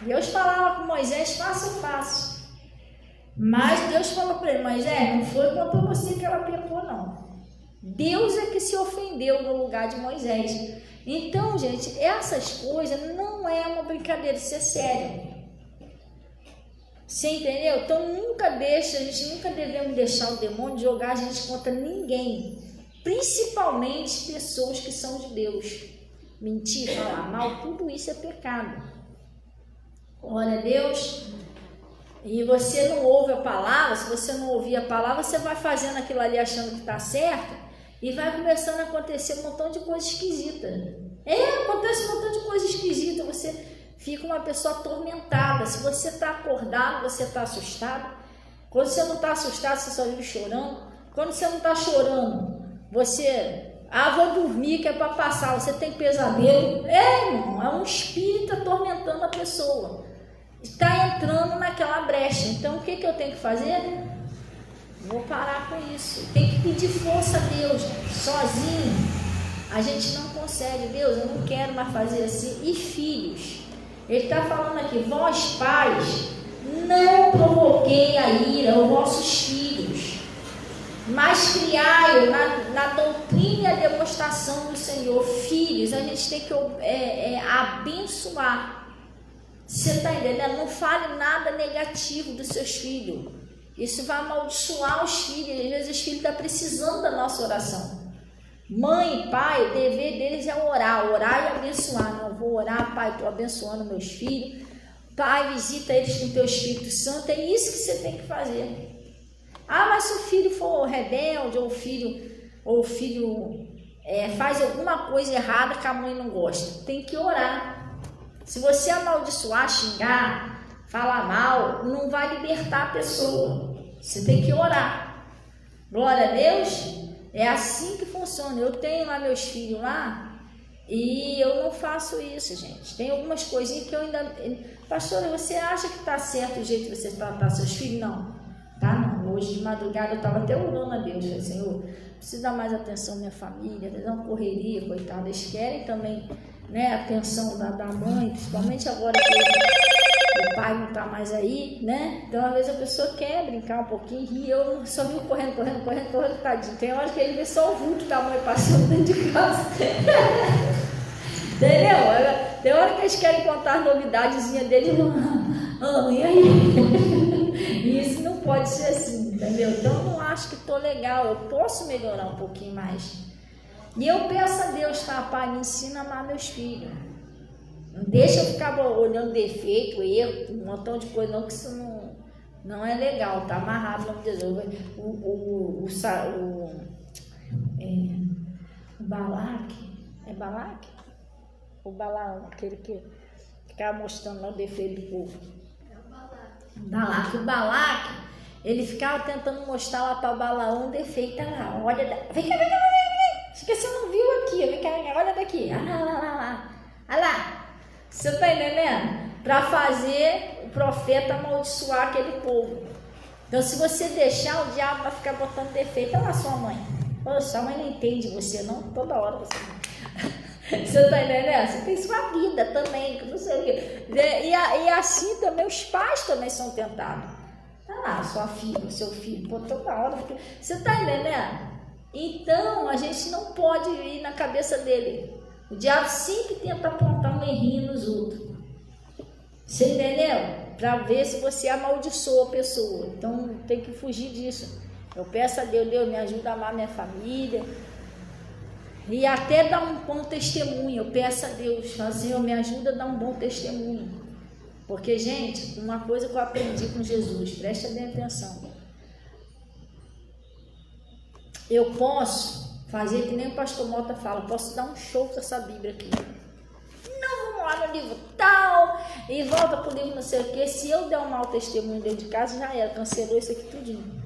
Deus falava com Moisés fácil. Mas Deus falou para ele: Moisés, não foi contra você que ela pecou, não. Deus é que se ofendeu no lugar de Moisés. Então, gente, essas coisas não é uma brincadeira, isso é sério. Você entendeu? Então a gente nunca devemos deixar o demônio jogar a gente contra ninguém. Principalmente pessoas que são de Deus. Mentir, falar mal, tudo isso é pecado. Glória a Deus. E você não ouve a palavra. Se você não ouvir a palavra, você vai fazendo aquilo ali achando que está certo, e vai começando a acontecer um montão de coisa esquisita. Acontece um montão de coisa esquisita. Você fica uma pessoa atormentada. Se você está acordado, você está assustado. Quando você não está assustado, você só vive chorando. Quando você não está chorando, você, vou dormir, que é para passar, você tem pesadelo. Irmão, é um espírito atormentando a pessoa. Está entrando naquela brecha. Então, o que eu tenho que fazer? Vou parar com isso. Tem que pedir força a Deus. Sozinho, a gente não consegue. Deus, eu não quero mais fazer assim. E filhos, ele está falando aqui: vós pais, não provoquei a ira aos vossos filhos, mas criai-o na doutrina e a demonstração do Senhor. Filhos, a gente tem que abençoar. Você está entendendo? Não fale nada negativo dos seus filhos. Isso vai amaldiçoar os filhos. Às vezes os filhos estão precisando da nossa oração. Mãe, pai, o dever deles é orar e abençoar. Não, vou orar, pai, estou abençoando meus filhos. Pai, visita eles com o teu Espírito Santo. É isso que você tem que fazer. Mas se o filho for rebelde, ou o filho faz alguma coisa errada que a mãe não gosta, tem que orar. Se você amaldiçoar, xingar, falar mal, não vai libertar a pessoa. Você tem que orar. Glória a Deus. É assim que funciona. Eu tenho lá meus filhos lá, e eu não faço isso, gente. Tem algumas coisinhas que eu ainda... Pastora, você acha que está certo o jeito que você tratar seus filhos? Não. hoje de madrugada eu estava até orando a Deus, falei, Senhor, preciso dar mais atenção à minha família, dar uma correria, coitada, eles querem também, né, a atenção da mãe, principalmente agora que o pai não está mais aí, né, então às vezes a pessoa quer brincar um pouquinho, e eu só vivo correndo, tadinho, tem hora que ele vê só o vulto da mãe passando dentro de casa, entendeu? Tem hora que eles querem contar as novidadezinhas dele, e aí? E isso não pode ser assim, entendeu? Então eu não acho que estou legal, eu posso melhorar um pouquinho mais. E eu peço a Deus, tá, Pai, me ensina a amar meus filhos. Não deixa eu ficar olhando defeito, erro, um montão de coisa, não, que isso não é legal, tá amarrado, vamos dizer. O Balaque, é Balaque? O Balaão, aquele que ficava mostrando lá o defeito do povo. O Balaque, ele ficava tentando mostrar lá para o Balaão o defeito lá. Olha, vem cá. Acho que você não viu aqui, vem cá, olha daqui. Olha lá. Você tá entendendo? Para fazer o profeta amaldiçoar aquele povo. Então, se você deixar, o diabo vai ficar botando defeito. Olha lá sua mãe. Poxa, sua mãe não entende você, não? Toda hora você. Você tá entendendo? Você tem sua vida também, não sei o quê. E assim também os pais também são tentados. Tá lá, sua filha, seu filho, pô, toda hora. Você tá entendendo? Então a gente não pode ir na cabeça dele. O diabo sempre tenta apontar um errinho nos outros. Você entendeu? Para ver se você amaldiçoa a pessoa. Então tem que fugir disso. Eu peço a Deus, me ajuda a amar minha família. E até dar um bom testemunho. Eu peço a Deus, Senhor, me ajuda a dar um bom testemunho. Porque, gente, uma coisa que eu aprendi com Jesus, presta bem atenção. Eu posso fazer que nem o pastor Mota fala, posso dar um show com essa Bíblia aqui. Não, vamos lá no livro tal, e volta pro livro não sei o quê. Se eu der um mau testemunho dentro de casa, já era, cancelou isso aqui tudinho.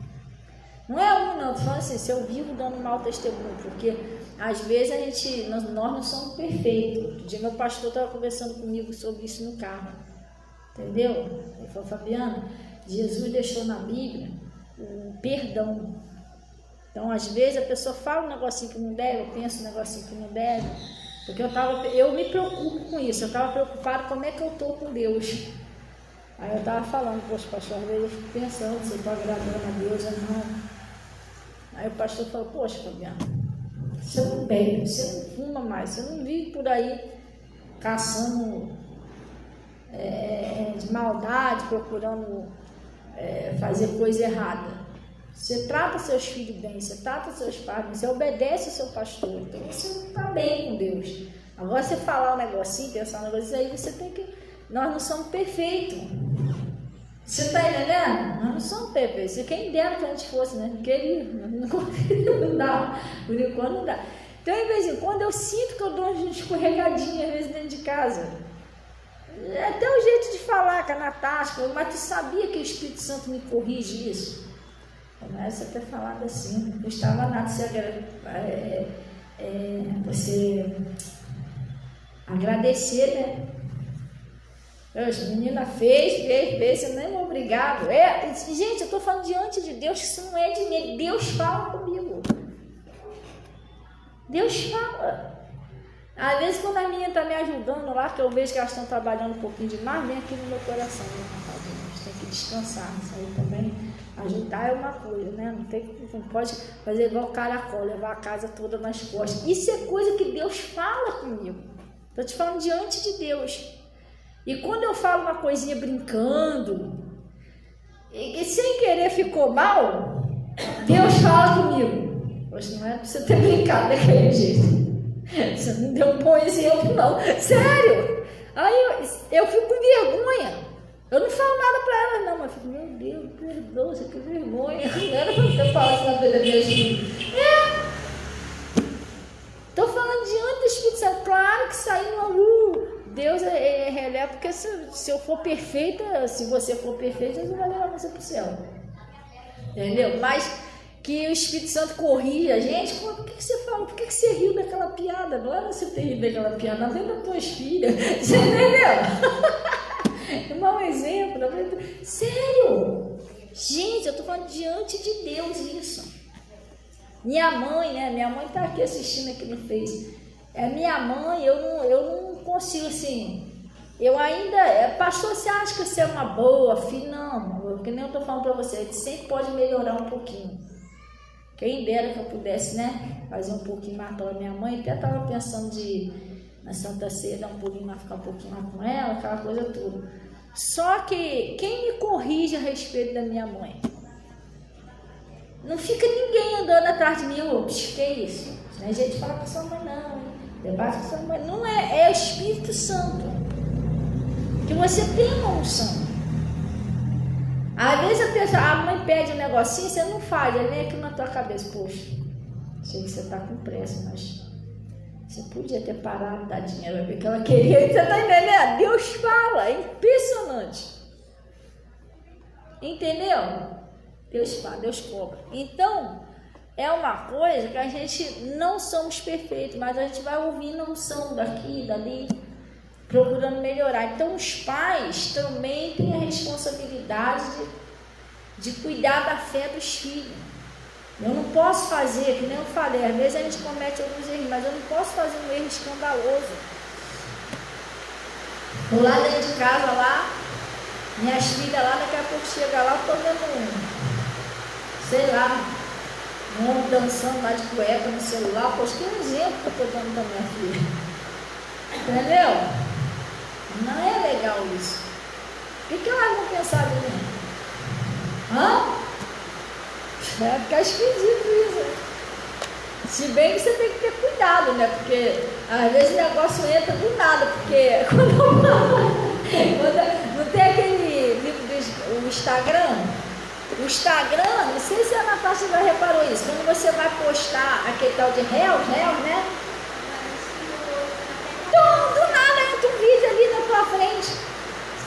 Não é um, não, tô falando assim, se eu vivo dando mau testemunho, porque às vezes nós não somos perfeitos. Outro dia meu pastor estava conversando comigo sobre isso no carro, entendeu? Ele falou, Fabiana, Jesus deixou na Bíblia o perdão. Então, às vezes, a pessoa fala um negocinho que não deve, eu penso um negocinho que não deve, porque eu me preocupo com isso, eu estava preocupada como é que eu estou com Deus. Aí eu estava falando, poxa, pastor, às vezes eu fico pensando se eu estou agradando a Deus ou não. Aí o pastor falou, poxa, Fabiana, você não bebe, você não fuma mais, você não vive por aí caçando de maldade, procurando fazer coisa errada. Você trata seus filhos bem, você trata seus pais, você obedece o seu pastor, então você não está bem com Deus. Agora você falar um negocinho, pensar um negocinho, aí você tem que... Nós não somos perfeitos. Você está entendendo? Nós não somos perfeitos. Quem dera que a gente fosse, né? Queria, não dá. Por enquanto não dá. Então, de vez em quando, eu sinto que eu dou uma escorregadinha, às vezes, dentro de casa. É até o jeito de falar com a Natasha, mas tu sabia que o Espírito Santo me corrige isso? Começa a ter falado assim, não custava nada você agradecer, né? A menina fez, você nem é obrigado. Gente, eu estou falando diante de Deus, que isso não é de mim. Deus fala comigo. Deus fala. Às vezes, quando a menina está me ajudando lá, que eu vejo que elas estão trabalhando um pouquinho demais, vem aqui no meu coração, né, rapaz? A gente tem que descansar. Isso aí também, ajudar é uma coisa, né? Não pode fazer igual o caracol, levar a casa toda nas costas. Isso é coisa que Deus fala comigo. Estou te falando diante de Deus. E quando eu falo uma coisinha brincando, e sem querer ficou mal, Deus fala comigo. Poxa, não é pra você ter brincado daquele jeito. Você não deu um bom exemplo, não. Sério! Aí eu fico com vergonha. Eu não falo nada pra ela, não, mas eu fico, meu Deus, perdoa, que vergonha. Não era pra você falar isso na vida da minha filha. Estou falando diante do Espírito Santo. Claro que saiu uma luz. Deus releva, porque se eu for perfeita, se você for perfeita, Jesus vai levar você para o céu. Entendeu? Mas que o Espírito Santo corrija a gente. Por que você fala? Por que você riu daquela piada? Não era você ter rido daquela piada, vem das tuas filhas. Você entendeu? É um mau exemplo. Sério? Gente, eu estou falando diante de Deus isso. Minha mãe, né? Minha mãe está aqui assistindo aqui no Face. Minha mãe, eu não consigo assim. Eu ainda, pastor, você acha que você é uma boa filha? Não, porque nem eu estou falando para você, a gente sempre pode melhorar um pouquinho. Quem dera que eu pudesse, né, fazer um pouquinho mais pela minha mãe. Até estava pensando de, na Santa Ceia, dar um pouquinho mais, ficar um pouquinho mais com ela, aquela coisa toda. Só que quem me corrige a respeito da minha mãe? Não fica ninguém andando atrás de mim, ops, que é isso? A gente fala com sua mãe não, debate com sua mãe. Não é o Espírito Santo. Que você tem uma unção. Às vezes a mãe pede um negocinho, você não faz, aí vem aqui na tua cabeça, poxa, sei que você está com pressa, mas você podia ter parado de dar dinheiro, ver que ela queria, você está entendendo? Deus fala, é impressionante. Entendeu? Deus fala, Deus cobra. Então, é uma coisa que a gente não somos perfeitos, mas a gente vai ouvindo a unção daqui, dali, procurando melhorar. Então os pais também têm a responsabilidade de cuidar da fé dos filhos. Eu não posso fazer, que nem eu falei, às vezes a gente comete alguns erros, mas eu não posso fazer um erro escandaloso. Vou lá dentro de casa, lá, minhas filhas lá, daqui a pouco chega lá, eu tô vendo sei lá, um homem dançando lá de cueca no celular. Poxa, que exemplo que eu tô dando pra minha filha. Entendeu? Não é legal isso. O que elas vão pensar de mim? Vai ficar esquisito isso. Se bem que você tem que ter cuidado, né? Porque às vezes o negócio entra do nada. Porque quando não tem aquele livro do Instagram? O Instagram, não sei se a Natasha já reparou isso. Quando você vai postar aquele tal de Reels, né? Do nada entra um vídeo ali na tua frente.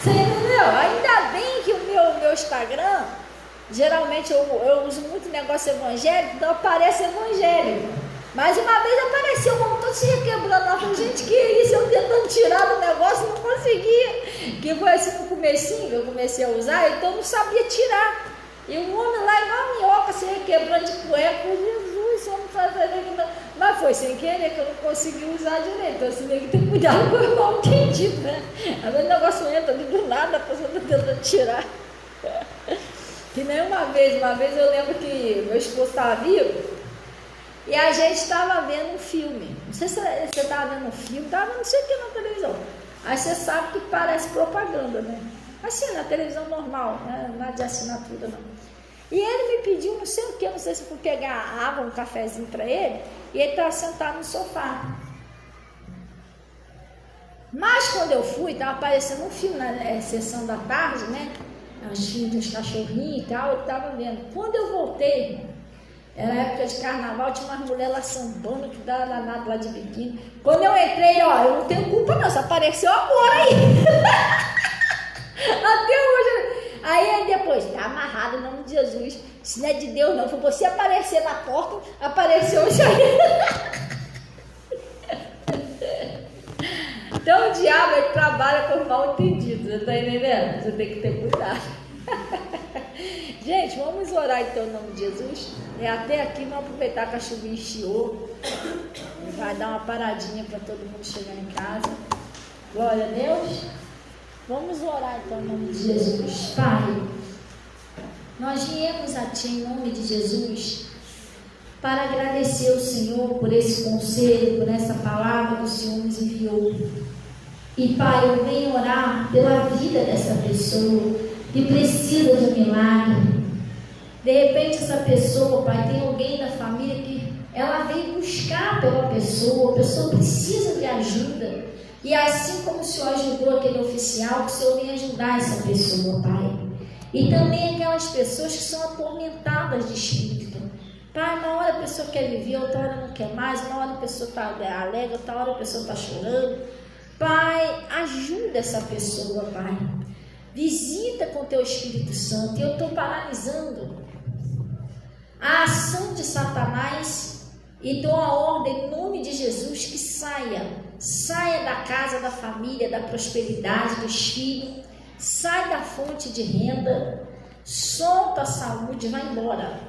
Você entendeu? Ainda bem que o meu Instagram, geralmente eu uso muito negócio evangélico, então aparece evangélico. Mas uma vez apareceu um montão se requebrando lá. Falei, gente, que isso? Eu tentando tirar do negócio, não conseguia. Que foi assim no comecinho, eu comecei a usar, então eu não sabia tirar. E o homem lá, igual a minhoca, se requebrando de cueca, Jesus, eu não fazia aquilo não. Mas foi sem querer que eu não consegui usar direito. Então você tem que ter cuidado com o mal entendido, né? Às vezes o negócio entra ali do nada, a pessoa está tentando tirar. Que nem uma vez eu lembro que meu esposo estava vivo e a gente estava vendo um filme. Não sei se você estava vendo um filme, estava vendo não sei o que na televisão. Aí você sabe que parece propaganda, né? Assim, na televisão normal, né? Não é de assinatura não. E ele me pediu não sei o que, não sei se fui pegar água, um cafezinho para ele, e ele estava sentado no sofá. Mas quando eu fui, estava aparecendo um filme na sessão da tarde, né? Os filmes dos cachorrinhos e tal, ele estava vendo. Quando eu voltei, era época de carnaval, tinha umas mulheres lá sambando, que dava danado lá de biquíni. Quando eu entrei, ó, eu não tenho culpa não, só apareceu agora aí. Até hoje. Aí depois, tá amarrado em nome de Jesus. Isso não é de Deus não. Foi você aparecer na porta, apareceu já. Então o diabo ele trabalha com mal entendido. Você tá entendendo? Você tem que ter cuidado. Gente, vamos orar então em nome de Jesus. E até aqui vamos aproveitar que a chuva enchiou. Vai dar uma paradinha para todo mundo chegar em casa. Glória a Deus. Vamos orar então em nome de Jesus. Pai, nós viemos a Ti em nome de Jesus para agradecer ao Senhor por esse conselho, por essa palavra que o Senhor nos enviou. E Pai, eu venho orar pela vida dessa pessoa que precisa de um milagre. De repente essa pessoa, Pai, tem alguém da família que ela vem buscar pela pessoa, a pessoa precisa de ajuda. E assim como o Senhor ajudou aquele oficial, que o Senhor vem ajudar essa pessoa, Pai. E também aquelas pessoas que são atormentadas de espírito. Pai, uma hora a pessoa quer viver, outra hora não quer mais, uma hora a pessoa está alegre, outra hora a pessoa está chorando. Pai, ajuda essa pessoa, Pai. Visita com o Teu Espírito Santo. E eu estou paralisando a ação de Satanás e dou a ordem em nome de Jesus que saia da casa, da família, da prosperidade, dos filhos, sai da fonte de renda, Solta a saúde, vai embora.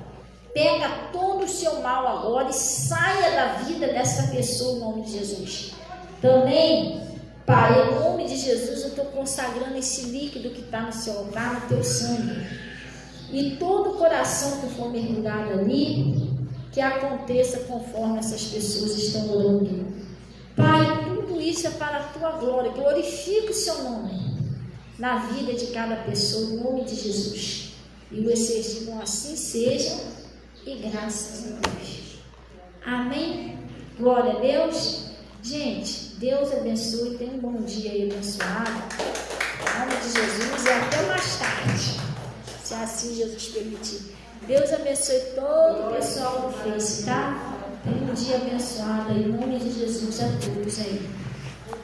Pega todo o seu mal agora e saia da vida dessa pessoa em nome de Jesus. Também, Pai, em nome de Jesus, eu estou consagrando esse líquido que está no seu altar, no teu sangue. E todo coração que for mergulhado ali, que aconteça conforme essas pessoas estão orando. Pai, tudo isso é para a tua glória. Glorifica o seu nome na vida de cada pessoa, em nome de Jesus. E vocês digam assim seja, e graças a Deus. Amém? Glória a Deus. Gente, Deus abençoe. Tenha um bom dia aí abençoado. Em nome de Jesus e até mais tarde, se assim Jesus permitir. Deus abençoe todo o pessoal do Face, tá? Tenha um dia abençoado aí, em nome de Jesus a todos aí.